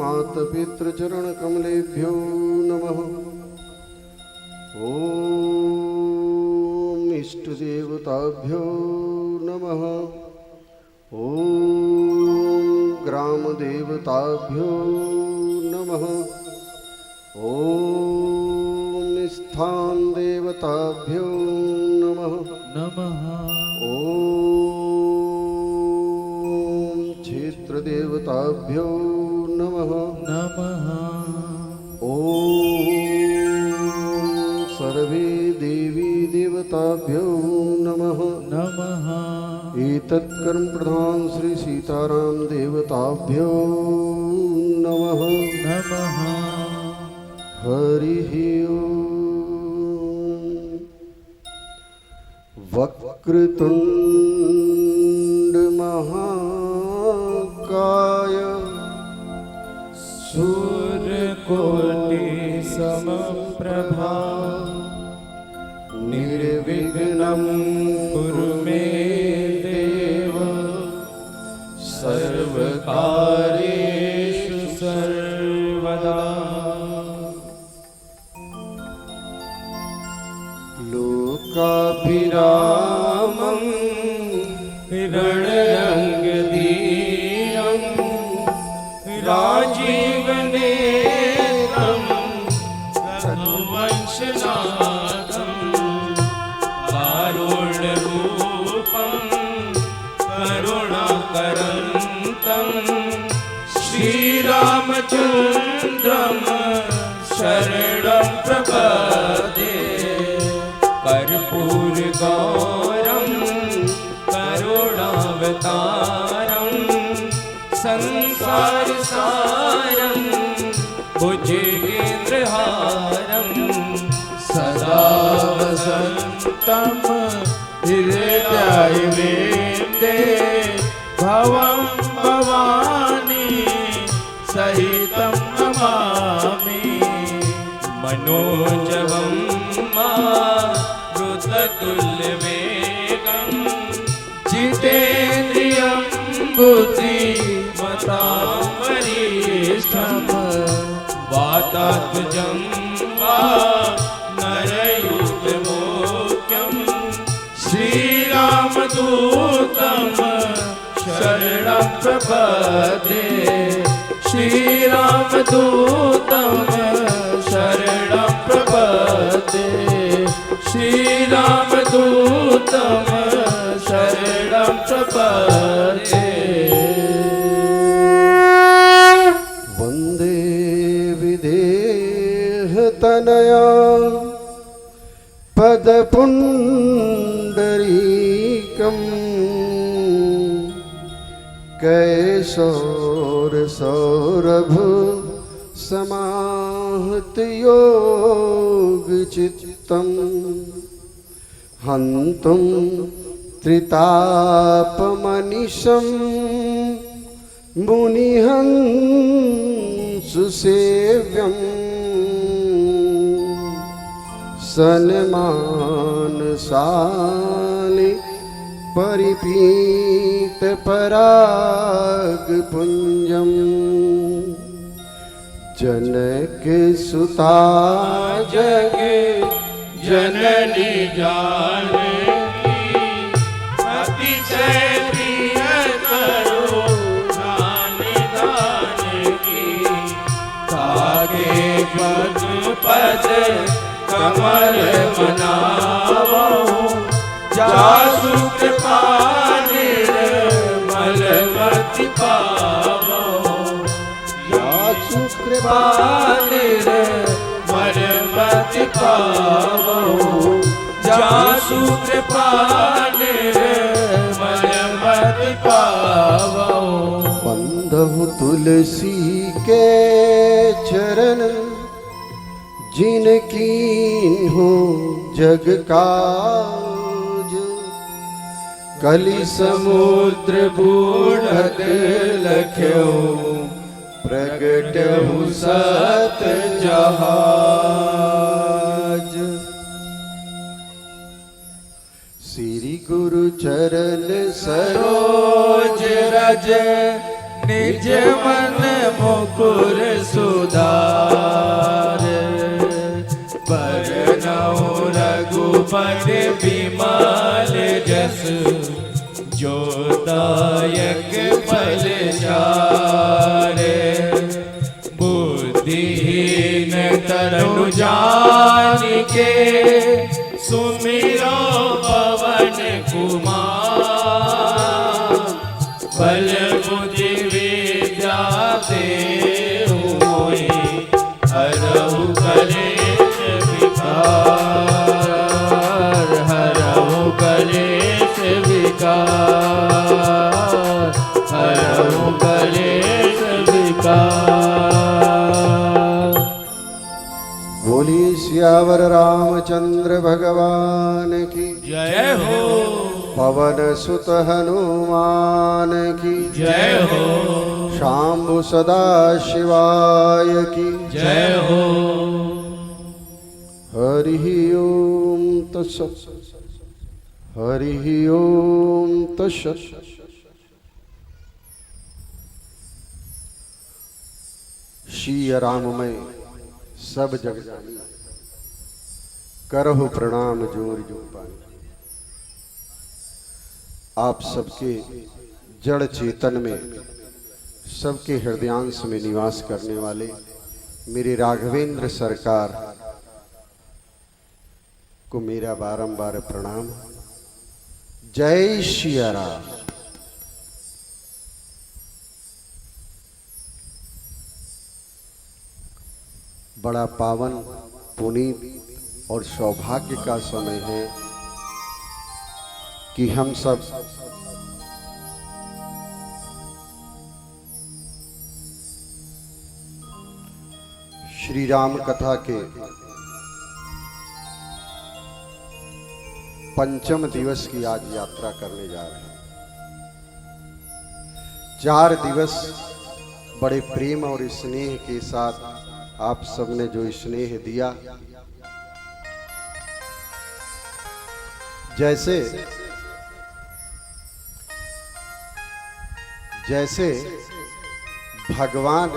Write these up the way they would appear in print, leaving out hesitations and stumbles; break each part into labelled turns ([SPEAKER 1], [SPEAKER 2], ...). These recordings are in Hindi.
[SPEAKER 1] मातपितृचरणकमलेभ्यो नमः। ॐ इष्टदेवताभ्यो नमः। ॐ ग्रामदेवताभ्यो नमः। ॐ स्थानदेवताभ्यो नमः। ॐ क्षेत्रदेवताभ्यो नमः। ॐ सर्वे देवी देवताभ्यो नमः। एतत् कर्म प्रधान श्री सीताराम देवताभ्यो नमः। हरिः ओम्। वक्रतुंड महाकाय
[SPEAKER 2] सूर्यकोटि समप्रभा
[SPEAKER 1] निर्विघ्नं
[SPEAKER 2] कुरु मे देव सर्वकार्येषु सर्वदा।
[SPEAKER 1] लोकाभिरामं
[SPEAKER 2] हिरण्यङ्गधीरं राजीवनेत्रं रघुवंशनाथं कारुण्यरूपं करुणाकरन्तं श्रीरामचन्द्रं शरणं प्रपद्ये। कर्पूरगौरं करुणावतारं संसारसारं भुजगेन्द्रहारं सदा वसन्तं हृदयारविन्दे भवं भवानी सहितं नमामि। मनोजवं मारुततुल्यवेगं जितेन्द्रियं बुद्धिमतां वरिष्ठं वातात्मजं वानरयूथमुख्यं श्रीरामदूतं शरणं प्रपद्ये। श्रीरामदूतं शरणं प्रपद्ये। श्रीरामदूतं शरणं प्रपद्ये।
[SPEAKER 1] वन्दे विदेहतनया पदपुण्डरीकं कैशोरसौरभ समाहतयोगचित्तं हन्तं त्रितापमनिशं मुनिहंससेव्यं सन्मानशालि परिपीतपरागपुञ्जं जनकसुता
[SPEAKER 2] जगे जननी जानकी अतिशय प्रिय करुणा निधान की। ताके पद पद कमल मनावो जासु कृपा निर्मल मति पावो। जासु कृपा निर्मल मति पावो। जासु कृपा निर्मल मति पावो।
[SPEAKER 1] बंधु तुलसी के चरण जिनकी हो जग काज। कलि समुद्र बूढ़त लख्यो प्रगटहु सत जहाज। श्री गुरु चरण सरोज रज निज मन मुकुर
[SPEAKER 2] कोमल विमल जस जो दायक फल चारे बुद्धिहीन तनु जान के सुमिरो पवन कुमार बल बुद्धि विद्या देहु मोहि हरहु कलेश विकार हरहु कलेश विकार हरहु कलेश विकार।
[SPEAKER 1] बोली सियावर रामचंद्र भगवान की
[SPEAKER 2] जय हो
[SPEAKER 1] पवन सुत हनुमान की
[SPEAKER 2] जय हो
[SPEAKER 1] शाम्भु सदा शिवाय की
[SPEAKER 2] जय हो।
[SPEAKER 1] हरि ओम तत्सत् हरि ओम तत्सत्। श्री राममय सब जग जानी करहु प्रणाम जोर जो पानी। आप सबके जड़ चेतन में सबके हृदयांश में निवास करने वाले मेरे राघवेंद्र सरकार को मेरा बारंबार प्रणाम। जय सिया राम। बड़ा पावन पुनीत और सौभाग्य का समय है कि हम सब श्री राम कथा के पंचम दिवस की आज यात्रा करने जा रहे हैं। 4 दिवस बड़े प्रेम और स्नेह के साथ आप सबने जो स्नेह दिया, जैसे जैसे भगवान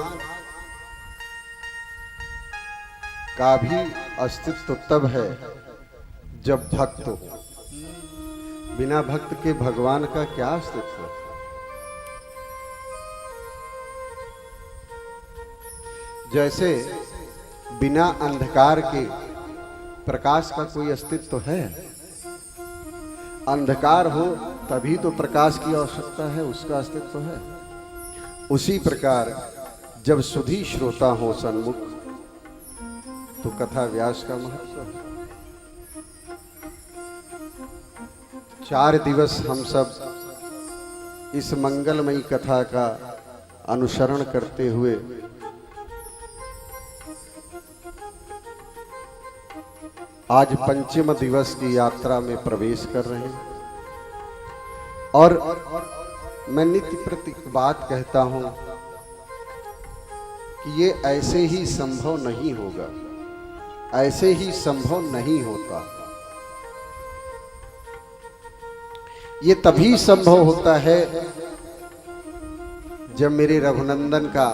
[SPEAKER 1] का भी अस्तित्व तब है जब भक्त हो। बिना भक्त के भगवान का क्या अस्तित्व है? जैसे बिना अंधकार के प्रकाश का कोई अस्तित्व है? अंधकार हो तभी तो प्रकाश की आवश्यकता है, उसका अस्तित्व है। उसी प्रकार जब सुधी श्रोता हो सन्मुख तो कथा व्यास का महत्व है। 4 दिवस हम सब इस मंगलमयी कथा का अनुसरण करते हुए आज पंचम दिवस की यात्रा में प्रवेश कर रहे हैं। और मैं नित्य प्रति बात कहता हूं कि ये ऐसे ही संभव नहीं होगा, ऐसे ही संभव नहीं होता। ये तभी संभव होता है जब मेरे रघुनंदन का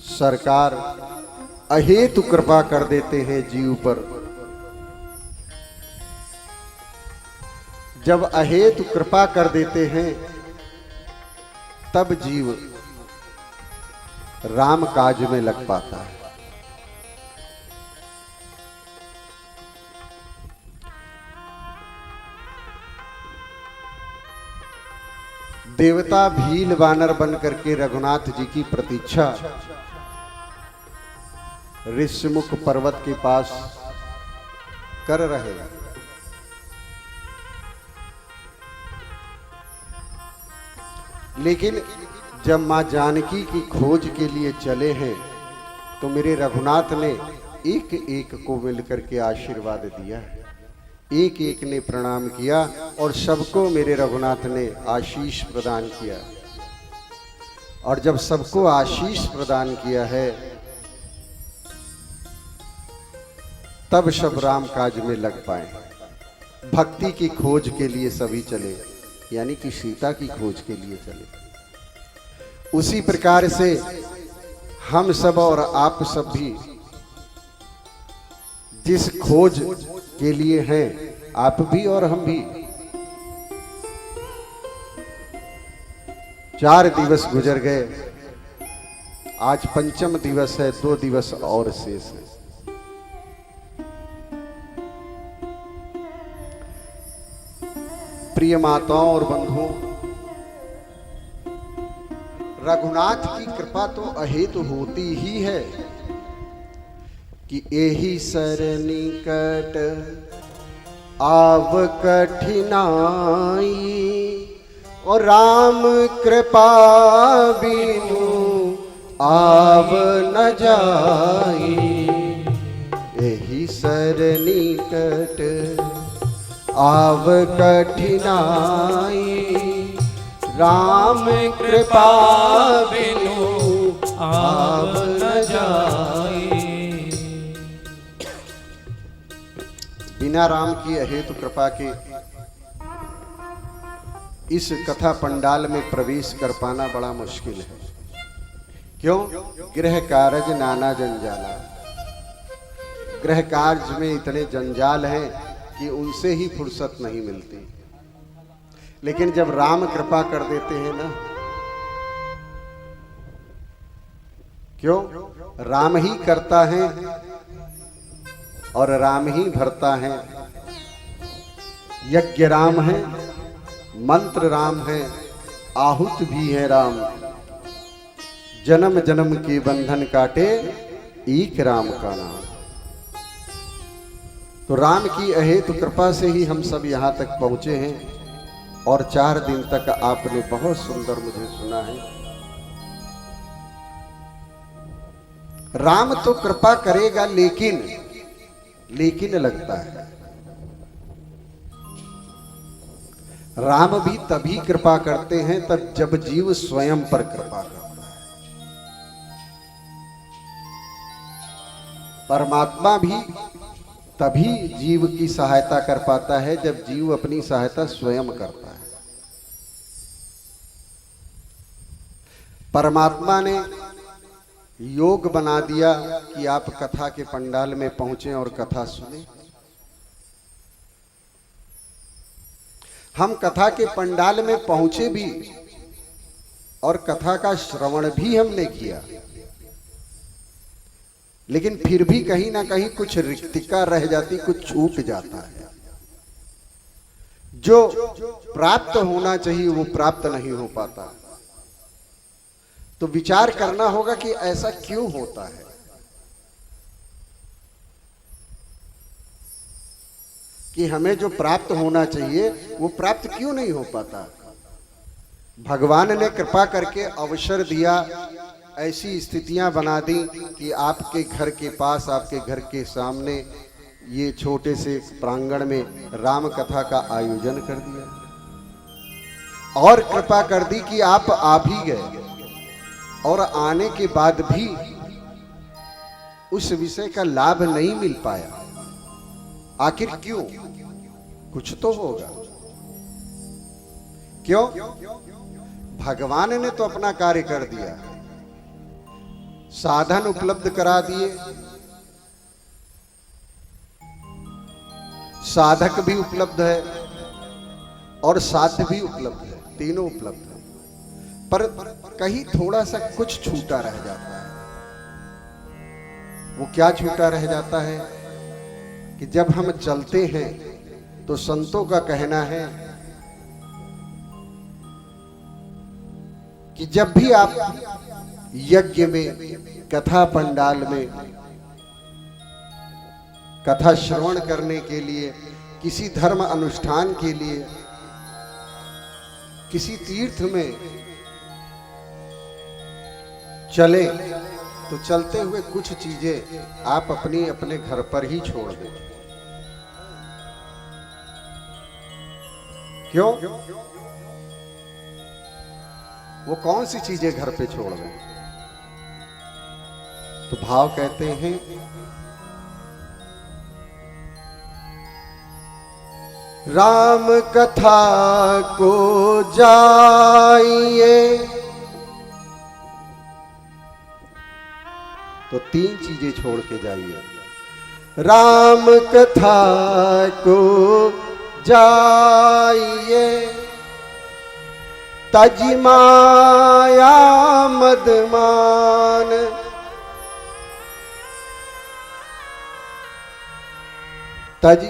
[SPEAKER 1] सरकार अहेतु कृपा कर देते हैं जीव पर। जब अहेतु कृपा कर देते हैं तब जीव राम काज में लग पाता है। देवता भील वानर बन करके रघुनाथ जी की प्रतीक्षा ऋषिमुख पर्वत के पास कर रहे हैं। लेकिन जब मां जानकी की खोज के लिए चले हैं तो मेरे रघुनाथ ने एक एक को मिलकर के आशीर्वाद दिया, एक एक ने प्रणाम किया और सबको मेरे रघुनाथ ने आशीष प्रदान किया। और जब सबको आशीष प्रदान किया है तब सब राम काज में लग पाए। भक्ति की खोज के लिए सभी चले, यानी कि सीता की खोज के लिए चले। उसी प्रकार से हम सब और आप सब भी जिस खोज के लिए हैं आप भी और हम भी। 4 दिवस गुजर गए, आज पंचम दिवस है, 2 दिवस और शेष है। प्रिय माताओं और बंधुओं, रघुनाथ की कृपा तो अहेतु होती ही है कि एही सरनी कट आव कठिनाई, और राम कृपा बिनु आव न जाई। एही सरनी कट आव कठिनाई, राम कृपा बिनु आव न जाई। बिना राम की अहेतु कृपा के इस कथा पंडाल में प्रवेश कर पाना बड़ा मुश्किल है। क्यों? गृह कारज नाना जंजाला। गृह कार्य में इतने जंजाल हैं कि उनसे ही फुर्सत नहीं मिलती। लेकिन जब राम कृपा कर देते हैं ना, क्यों? राम ही करता है और राम ही भरता है। यज्ञ राम है, मंत्र राम है, आहुत भी है राम। जन्म जन्म के बंधन काटे एक राम का नाम। तो राम की अहेतु कृपा से ही हम सब यहां तक पहुंचे हैं। और 4 दिन तक आपने बहुत सुंदर मुझे सुना है। राम तो कृपा करेगा, लेकिन लगता है राम भी तभी कृपा करते हैं तब जब जीव स्वयं पर कृपा करता है। परमात्मा भी तभी जीव की सहायता कर पाता है जब जीव अपनी सहायता स्वयं करता है। परमात्मा ने योग बना दिया कि आप कथा के पंडाल में पहुंचे और कथा सुने। हम कथा के पंडाल में पहुंचे भी और कथा का श्रवण भी हमने किया, लेकिन फिर भी कहीं ना कहीं कुछ रिक्तिका रह जाती, कुछ छूट जाता है। जो प्राप्त होना चाहिए वो प्राप्त नहीं हो पाता। तो विचार करना होगा कि ऐसा क्यों होता है। कि हमें जो प्राप्त होना चाहिए वो प्राप्त क्यों नहीं हो पाता। भगवान ने कृपा करके अवसर दिया, ऐसी स्थितियां बना दी कि आपके घर के पास, आपके घर के सामने ये छोटे से प्रांगण में राम कथा का आयोजन कर दिया। और कृपा कर दी कि आप आ भी गए, और आने के बाद भी उस विषय का लाभ नहीं मिल पाया। आखिर क्यों? कुछ तो होगा। क्यों? भगवान ने तो अपना कार्य कर दिया, साधन उपलब्ध करा दिए, साधक भी उपलब्ध है और साध्य भी उपलब्ध है, तीनों उपलब्ध है। पर कहीं थोड़ा सा कुछ छूटा रह जाता है। वो क्या छूटा रह जाता है कि जब हम चलते हैं तो संतों का कहना है कि जब भी आप यज्ञ में, कथा पंडाल में कथा श्रवण करने के लिए, किसी धर्म अनुष्ठान के लिए, किसी तीर्थ में चले, तो चलते हुए कुछ चीजें आप अपनी अपने घर पर ही छोड़ दें। क्यों? वो कौन सी चीजें घर पे छोड़ दें? तो भाव कहते हैं, राम कथा को जाइए। तो 3 चीजें छोड़ के जाइए। राम कथा को जाइए, तज माया मदमान। तज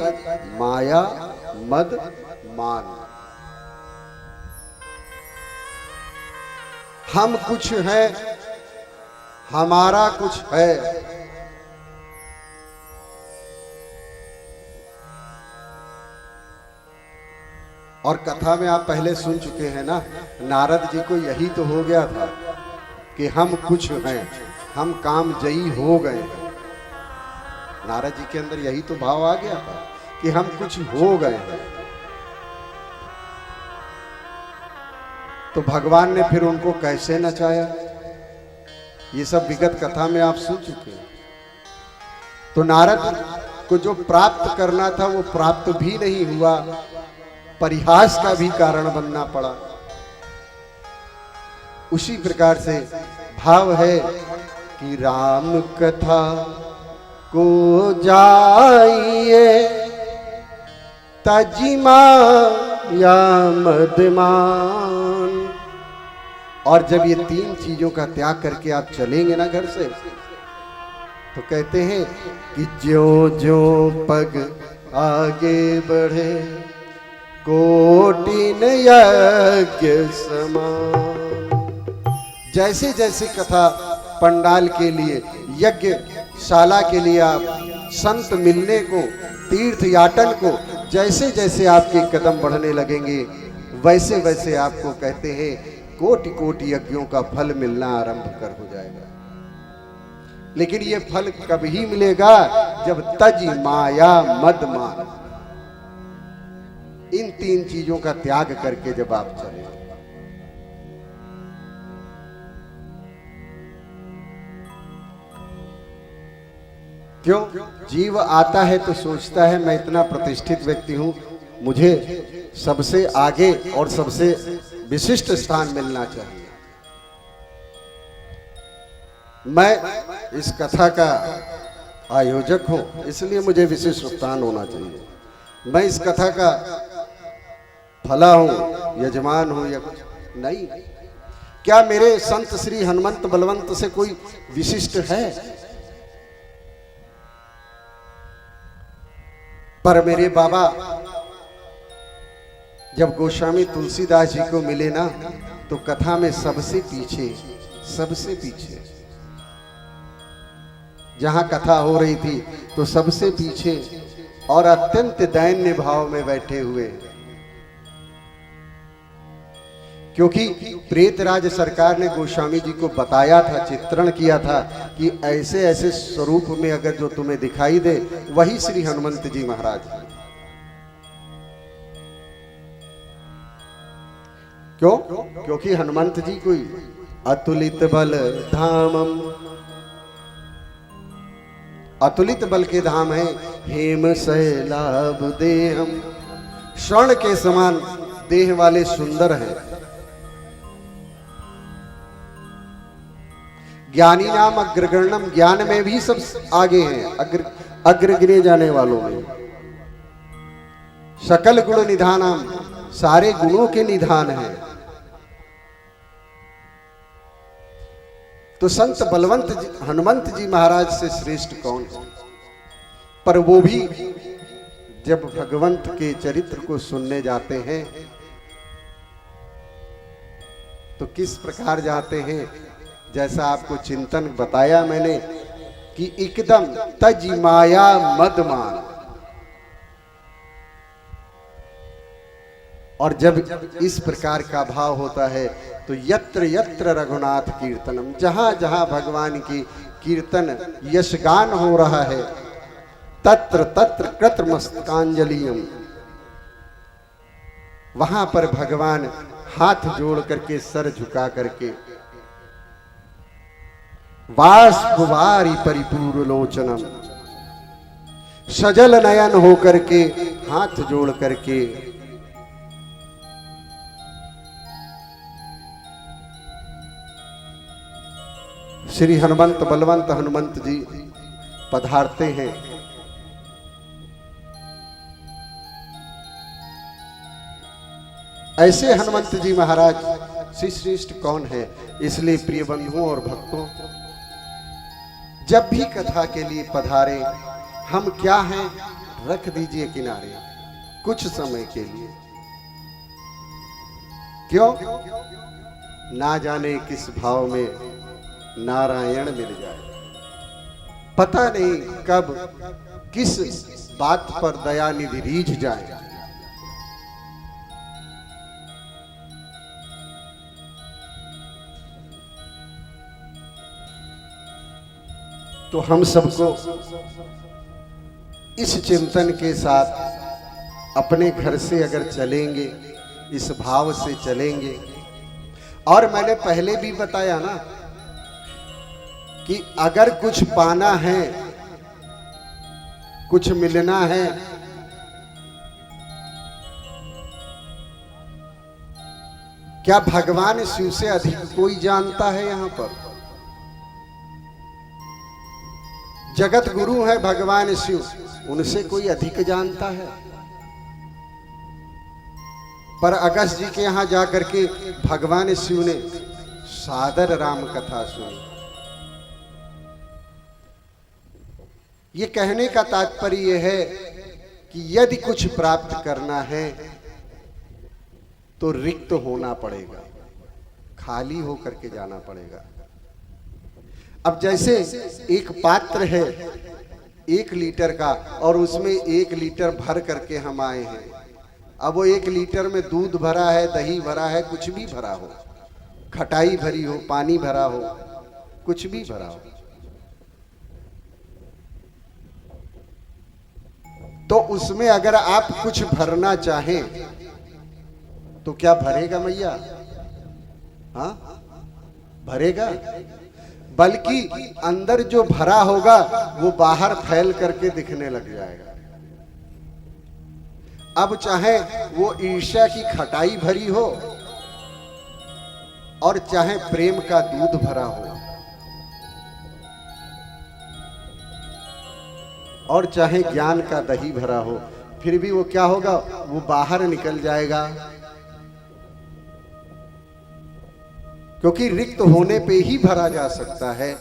[SPEAKER 1] माया मद मान। हम कुछ हैं, हमारा कुछ है। और कथा में आप पहले सुन चुके हैं ना, नारद जी को यही तो हो गया था कि हम कुछ हैं, हम काम जयी हो गए। नारद जी के अंदर यही तो भाव आ गया था कि हम कुछ हो गए हैं। तो भगवान ने फिर उनको कैसे नचाया, ये सब विगत कथा में आप सुन चुके हैं। तो नारद को जो प्राप्त करना था वो प्राप्त भी नहीं हुआ, परिहास का भी कारण बनना पड़ा। उसी प्रकार से भाव है कि राम कथा को जाइए, तज माया मदमान। और जब ये तीन चीजों का त्याग करके आप चलेंगे ना घर से, तो कहते हैं कि ज्यों ज्यों पग आगे बढ़े, कोटिन यज्ञ समान। जैसे जैसे कथा पंडाल के लिए, यज्ञशाला के लिए, आप संत मिलने को, तीर्थ याटन को, जैसे जैसे आपके कदम बढ़ने लगेंगे, वैसे वैसे आपको कहते हैं कोटि कोटि यज्ञों का फल मिलना आरंभ कर हो जाएगा। लेकिन ये फल कब ही मिलेगा, जब तज माया मद मान, इन तीन चीजों का त्याग करके जब आप चले। क्यों? जीव आता है तो सोचता है मैं इतना प्रतिष्ठित व्यक्ति हूं, मुझे सबसे आगे और सबसे विशिष्ट स्थान मिलना चाहिए। मैं इस कथा का आयोजक हूं, इसलिए मुझे विशिष्ट स्थान होना चाहिए। मैं इस कथा का फला हूं, यजमान हूं, या कुछ नहीं। क्या मेरे संत श्री हनुमंत बलवंत से कोई विशिष्ट है? पर मेरे बाबा जब गोस्वामी तुलसीदास जी को मिले ना, तो कथा में सबसे पीछे जहां कथा हो रही थी, तो सबसे पीछे और अत्यंत दैन्य भाव में बैठे हुए। क्योंकि प्रेतराज सरकार ने गोस्वामी जी को बताया था, चित्रण किया था कि ऐसे ऐसे स्वरूप में अगर जो तुम्हें दिखाई दे, वही श्री हनुमंत जी महाराज। क्यों? क्योंकि हनुमंत जी कोई अतुलित बल धामम, अतुलित बल के धाम है। हेम सैलाभ देहम, स्वर्ण के समान देह वाले सुंदर हैं। ज्ञानी नाम अग्रगण्यम, ज्ञान में भी सब आगे हैं, अग्र गिने जाने वालों में। सकल गुण निधानम, सारे गुणों के निधान हैं। तो संत बलवंत जी, हनुमंत जी महाराज से श्रेष्ठ कौन? पर वो भी जब भगवंत के चरित्र को सुनने जाते हैं तो किस प्रकार जाते हैं, जैसा आपको चिंतन बताया मैंने कि एकदम तज माया मद मान। और जब इस प्रकार का भाव होता है तो यत्र यत्र रघुनाथ कीर्तनम, जहां जहां भगवान की कीर्तन यशगान हो रहा है, तत्र तत्र कृतमस्तकांजलियम, वहां पर भगवान हाथ जोड़ करके, सर झुका करके, वाष्पवारी परिपूर्ण लोचनम, सजल नयन हो करके, हाथ जोड़ करके श्री हनुमंत बलवंत हनुमंत जी पधारते हैं ऐसे हनुमंत जी महाराज श्री श्रेष्ठ कौन है। इसलिए प्रिय बंधुओं और भक्तों, जब भी कथा के लिए पधारे, हम क्या हैं रख दीजिए किनारे कुछ समय के लिए। क्यों? ना जाने किस भाव में नारायण मिल जाए, पता नहीं कब किस बात पर दयानिधि रीझ जाए। तो हम सबको इस चिंतन के साथ अपने घर से अगर चलेंगे, इस भाव से चलेंगे। और मैंने पहले भी बताया ना कि अगर कुछ पाना है, कुछ मिलना है, क्या भगवान शिव से अधिक कोई जानता है? यहां पर जगत गुरु है भगवान शिव, उनसे कोई अधिक जानता है? पर अगस्त जी के यहां जाकर के भगवान शिव ने सादर राम कथा सुनी। ये कहने का तात्पर्य यह है कि यदि कुछ प्राप्त करना है तो रिक्त होना पड़ेगा, खाली होकर के जाना पड़ेगा। अब जैसे एक पात्र है 1 लीटर का और उसमें 1 लीटर भर करके हम आए हैं। अब वो 1 लीटर में दूध भरा है, दही भरा है, कुछ भी भरा हो, खटाई भरी हो, पानी भरा हो, कुछ भी भरा हो, तो उसमें अगर आप कुछ भरना चाहें तो क्या भरेगा मैया? हाँ, भरेगा? बल्कि अंदर जो भरा होगा वो बाहर फैल करके दिखने लग जाएगा। अब चाहे वो ईर्ष्या की खटाई भरी हो और चाहे प्रेम का दूध भरा हो और चाहे ज्ञान का दही भरा हो, फिर भी वो क्या होगा? वो बाहर निकल जाएगा। क्योंकि रिक्त होने पे ही भरा जा सकता है।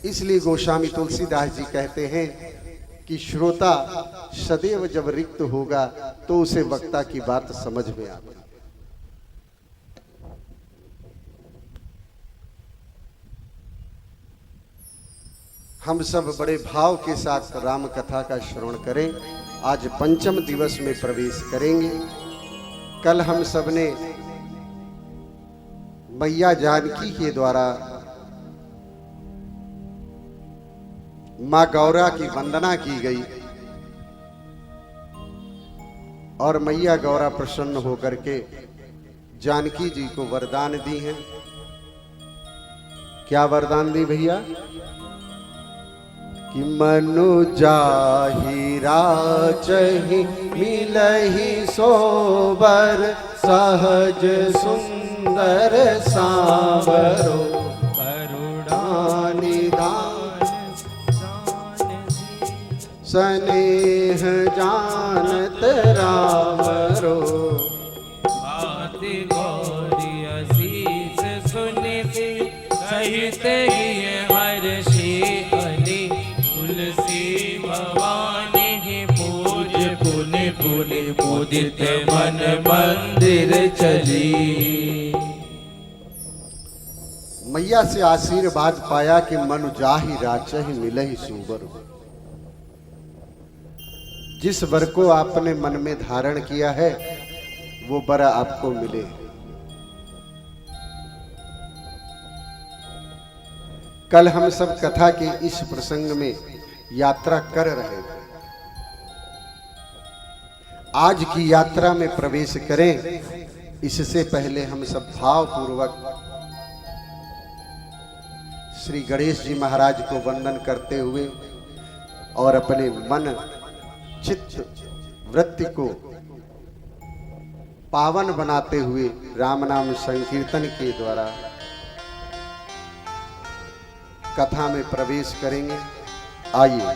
[SPEAKER 1] इसलिए गोस्वामी तुलसीदास जी कहते हैं कि श्रोता सदैव जब रिक्त होगा तो उसे वक्ता की बात समझ में आती। हम सब बड़े भाव के साथ राम कथा का श्रवण करें। आज पंचम दिवस में प्रवेश करेंगे। कल हम सब ने मैया जानकी के द्वारा मां गौरा की वंदना की गई और मैया गौरा प्रसन्न होकर के जानकी जी को वरदान दी हैं। क्या वरदान दी भैया? कि मनु जाहि राचहि मिलहि सोबर, सहज सुंदर सांवरो करुणा निधान, स्नेह जानत रामरो।
[SPEAKER 2] बाति गौरी असीस सुनिति, सहित ही हर्षि अनि, तुलसी भवानी पूज पुनि पुनि मुदित मन मंदिर चली।
[SPEAKER 1] मैया से आशीर्वाद पाया कि मनु जाहि राचहि मिलहि सुबर। जिस वर को आपने मन में धारण किया है वो वर आपको मिले। कल हम सब कथा के इस प्रसंग में यात्रा कर रहे थे। आज की यात्रा में प्रवेश करें इससे पहले हम सब भाव पूर्वक श्री गणेश जी महाराज को वंदन करते हुए और अपने मन चित्त वृत्ति को पावन बनाते हुए राम नाम संकीर्तन के द्वारा कथा में प्रवेश करेंगे। आइए।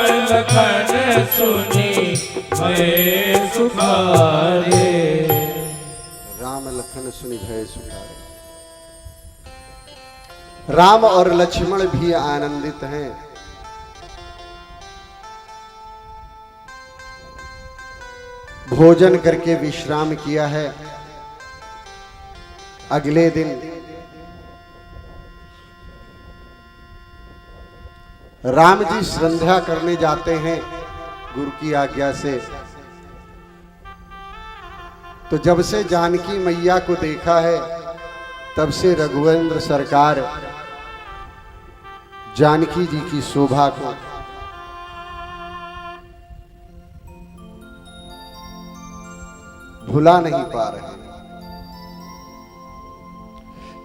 [SPEAKER 3] सुनी भय सुखारे।
[SPEAKER 1] राम लखन सुनि भय सुखारे। राम और लक्ष्मण भी आनंदित हैं। भोजन करके विश्राम किया है। अगले दिन राम जी संध्या करने जाते हैं गुरु की आज्ञा से। तो जब से जानकी मैया को देखा है तब से रघुवेंद्र सरकार जानकी जी की शोभा को भुला नहीं पा रहे।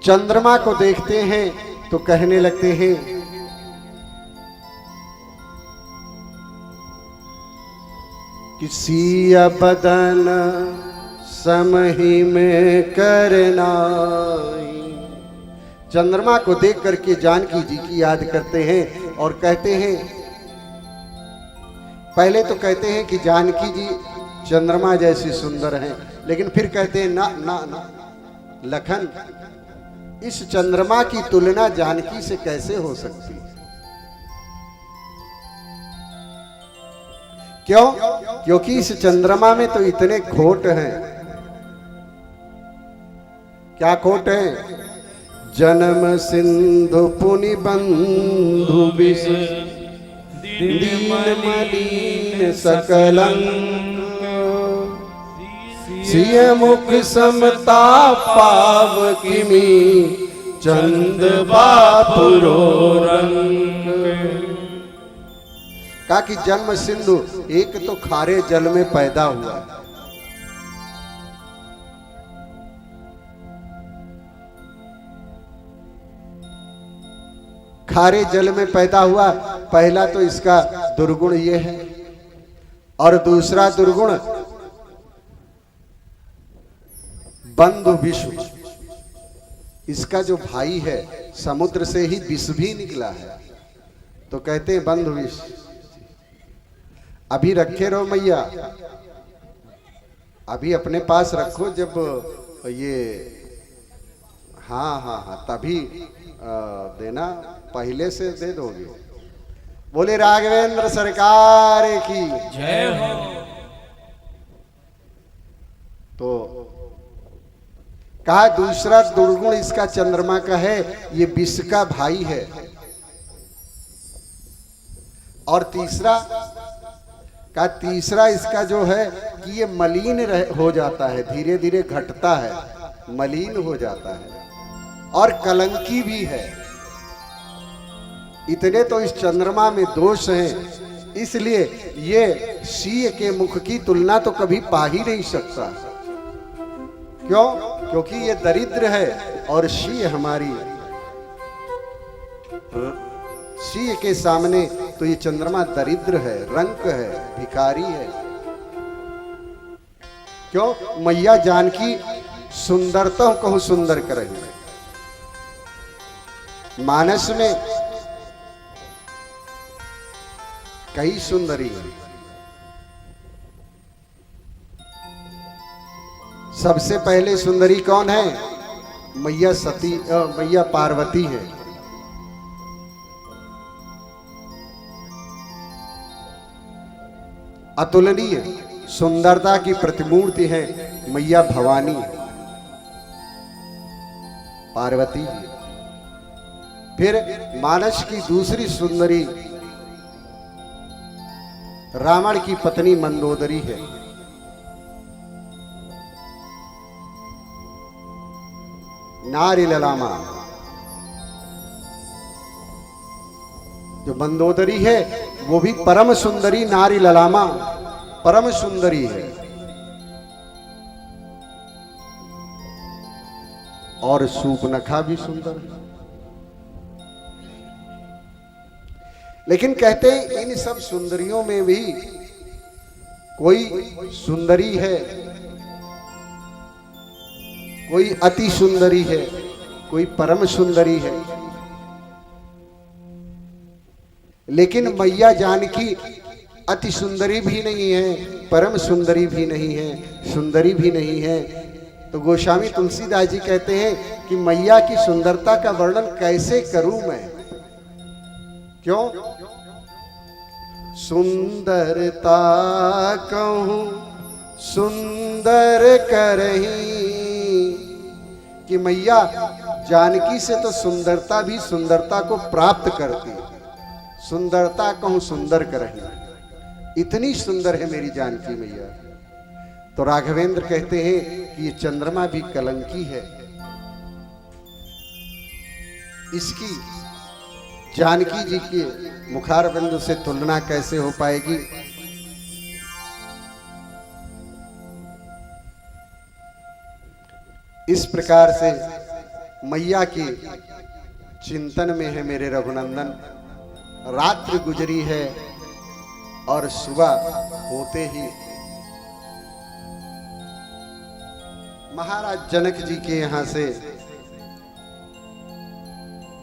[SPEAKER 1] चंद्रमा को देखते हैं तो कहने लगते हैं कि सिया बदन समहि में करनाई। चंद्रमा को देख करके जानकी जी की याद करते हैं और कहते हैं, पहले तो कहते हैं कि जानकी जी चंद्रमा जैसी सुंदर हैं, लेकिन फिर कहते हैं ना ना ना लखन, इस चंद्रमा की तुलना जानकी से कैसे हो सकती है? क्यों? क्योंकि इस चंद्रमा में तो इतने खोट हैं। क्या खोट हैं? जन्म सिंधु पुनि बंधु विष दीन मलिन सकलंक सिय मुख समता पाव किमी चंद बापुरो रंग। कहा कि जन्म सिंधु एक तो खारे जल में पैदा हुआ, खारे जल में पैदा हुआ। पहला तो इसका दुर्गुण ये है, और दूसरा दुर्गुण बंधु विश्व, इसका जो भाई है समुद्र से ही विष भी निकला है। तो कहते हैं बंधु विष। अभी रखे रहो मैया, अभी अपने पास रखो, जब ये हाँ हाँ हाँ तभी देना, पहले से दे दोगे। बोले राघवेंद्र सरकार की
[SPEAKER 2] जय हो।
[SPEAKER 1] तो कहा दूसरा दुर्गुण इसका चंद्रमा का है, ये विष का भाई है। और तीसरा का तीसरा इसका जो है कि ये मलिन हो जाता है, धीरे धीरे घटता है, मलिन हो जाता है, और कलंकी भी है। इतने तो इस चंद्रमा में दोष हैं, इसलिए ये शीय के मुख की तुलना तो कभी पा ही नहीं सकता। क्यों? क्योंकि ये दरिद्र है और शीय हमारी, शीय के सामने तो ये चंद्रमा दरिद्र है, रंक है, भिखारी है। क्यों? मैया जानकी सुंदरता कहूं सुंदर कर रही है। मानस में कई सुंदरी है, सबसे पहले सुंदरी कौन है? मैया सती, मैया पार्वती है। अतुलनीय सुंदरता की प्रतिमूर्ति है मैया भवानी, पार्वती जी। फिर मानस की दूसरी सुंदरी रावण की पत्नी मंदोदरी है। नारी ललामा जो मंदोदरी है वो भी परम सुंदरी, नारी ललामा परम सुंदरी है। और सूपनखा भी सुंदर है। लेकिन कहते हैं इन सब सुंदरियों में भी कोई सुंदरी है, कोई अति सुंदरी है, कोई परम सुंदरी है। लेकिन मैया जानकी अति सुंदरी भी नहीं है, परम सुंदरी भी नहीं है, सुंदरी भी नहीं है। तो गोस्वामी तुलसीदास जी कहते हैं कि मैया की सुंदरता का वर्णन कैसे करूं मैं? क्यों? सुंदरता कहूं सुंदर करही, कि मैया जानकी से तो सुंदरता भी सुंदरता को प्राप्त करती है। सुंदरता कहूं सुंदर करही, इतनी सुंदर है मेरी जानकी मैया। तो राघवेंद्र कहते हैं कि ये चंद्रमा भी कलंकी है, इसकी जानकी जी के मुखार बिंदु से तुलना कैसे हो पाएगी? इस प्रकार से मैया के चिंतन में है मेरे रघुनंदन। रात्रि गुजरी है और सुबह होते ही महाराज जनक जी के यहाँ से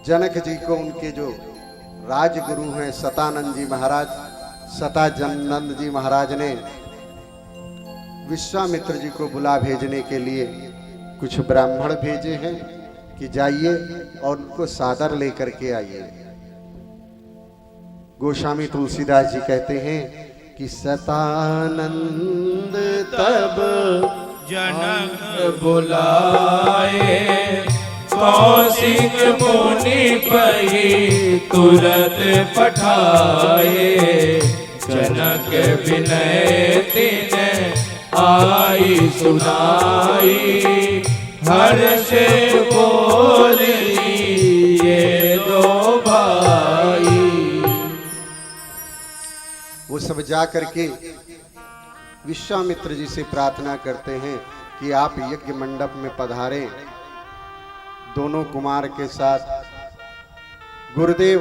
[SPEAKER 1] जनक जी को उनके जो राजगुरु हैं सतानंद जी महाराज, सतानंद जी महाराज ने विश्वामित्र जी को बुला भेजने के लिए कुछ ब्राह्मण भेजे हैं कि जाइए और उनको सादर लेकर के आइए। गोस्वामी तुलसीदास जी कहते हैं कि सतानंद तब
[SPEAKER 3] जनक बुलाए, कौशिक मुनि पही तुरत पठाए। जनक विनय तिने आई सुनाई, हर्ष बोली ये दो भाई।
[SPEAKER 1] वो सब जा करके विश्वामित्र जी से प्रार्थना करते हैं कि आप यज्ञ मंडप में पधारें। दोनों कुमार के साथ गुरुदेव